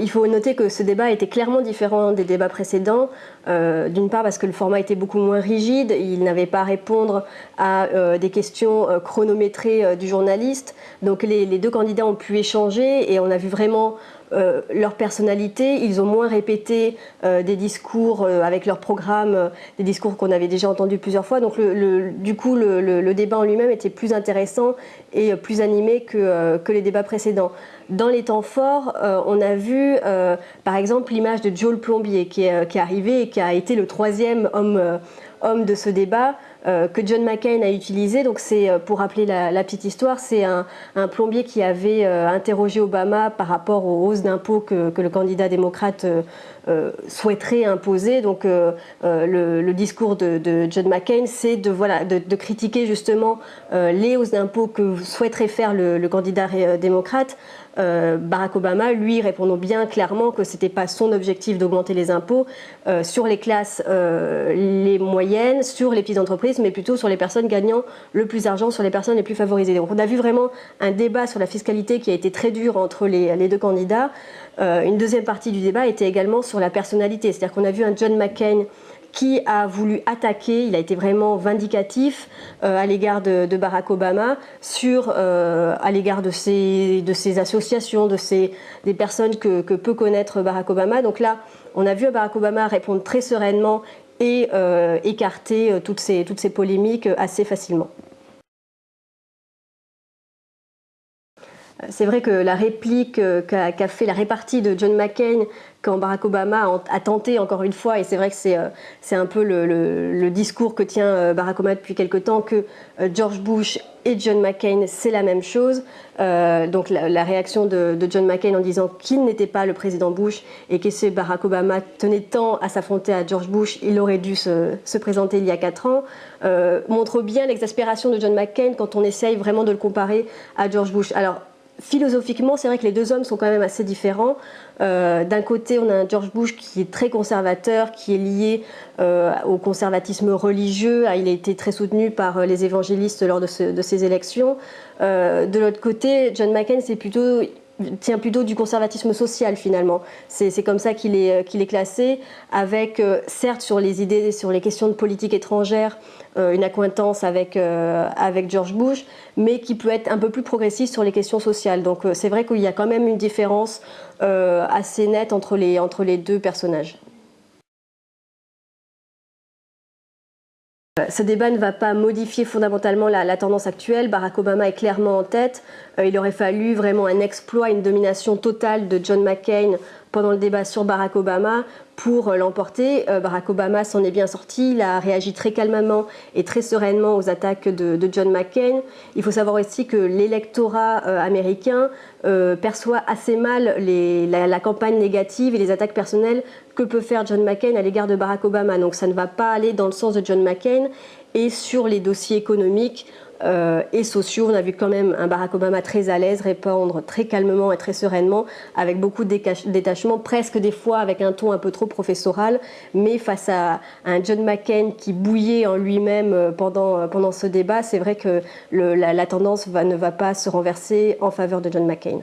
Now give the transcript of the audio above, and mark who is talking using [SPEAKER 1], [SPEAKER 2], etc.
[SPEAKER 1] il faut noter que ce débat était clairement différent des débats précédents, d'une part parce que le format était beaucoup moins rigide, il n'avait pas à répondre à des questions chronométrées du journaliste, donc les deux candidats ont pu échanger et on a vu vraiment leur personnalité. Ils ont moins répété des discours avec leur programme, des discours qu'on avait déjà entendus plusieurs fois, donc du coup le débat en lui-même était plus intéressant et plus animé que les débats précédents. Dans les temps forts, on a vu par exemple l'image de Joe le plombier qui est arrivé et qui a été le troisième homme de ce débat que John McCain a utilisé. Donc c'est, pour rappeler la petite histoire, c'est un plombier qui avait interrogé Obama par rapport aux hausses d'impôts que le candidat démocrate souhaiterait imposer. Donc le discours de John McCain, c'est de critiquer justement les hausses d'impôts que souhaiterait faire le candidat démocrate. Barack Obama, lui, répondant bien clairement que ce n'était pas son objectif d'augmenter les impôts sur les classes les moyennes, sur les petites entreprises, mais plutôt sur les personnes gagnant le plus d'argent, sur les personnes les plus favorisées. Donc on a vu vraiment un débat sur la fiscalité qui a été très dur entre les deux candidats. Une deuxième partie du débat était également sur la personnalité, c'est-à-dire qu'on a vu un John McCain qui a voulu attaquer, il a été vraiment vindicatif à l'égard de Barack Obama, à l'égard de ses associations, des personnes que peut connaître Barack Obama. Donc là, on a vu Barack Obama répondre très sereinement et écarter toutes ces polémiques assez facilement. C'est vrai que la réplique qu'a fait la répartie de John McCain quand Barack Obama a tenté encore une fois, et c'est vrai que c'est un peu le discours que tient Barack Obama depuis quelque temps, que George Bush et John McCain c'est la même chose. Donc la réaction de John McCain en disant qu'il n'était pas le président Bush et que si Barack Obama tenait tant à s'affronter à George Bush, il aurait dû se présenter il y a 4 ans, montre bien l'exaspération de John McCain quand on essaye vraiment de le comparer à George Bush. Alors, philosophiquement, c'est vrai que les deux hommes sont quand même assez différents. D'un côté, on a un George Bush qui est très conservateur, qui est lié au conservatisme religieux. Il a été très soutenu par les évangélistes lors de ces élections. De l'autre côté, John McCain tient plutôt du conservatisme social finalement. C'est comme ça qu'il est classé, avec certes sur les idées, sur les questions de politique étrangère, une accointance avec George Bush, mais qui peut être un peu plus progressiste sur les questions sociales. Donc c'est vrai qu'il y a quand même une différence assez nette entre les deux personnages. Ce débat ne va pas modifier fondamentalement la tendance actuelle. Barack Obama est clairement en tête. Il aurait fallu vraiment un exploit, une domination totale de John McCain pendant le débat sur Barack Obama pour l'emporter. Barack Obama s'en est bien sorti. Il a réagi très calmement et très sereinement aux attaques de John McCain. Il faut savoir aussi que l'électorat américain perçoit assez mal la campagne négative et les attaques personnelles que peut faire John McCain à l'égard de Barack Obama. Donc ça ne va pas aller dans le sens de John McCain. Et sur les dossiers économiques et sociaux, on a vu quand même un Barack Obama très à l'aise, répondre très calmement et très sereinement, avec beaucoup de détachement, presque des fois avec un ton un peu trop professoral, mais face à un John McCain qui bouillait en lui-même pendant ce débat, c'est vrai que la tendance ne va pas se renverser en faveur de John McCain.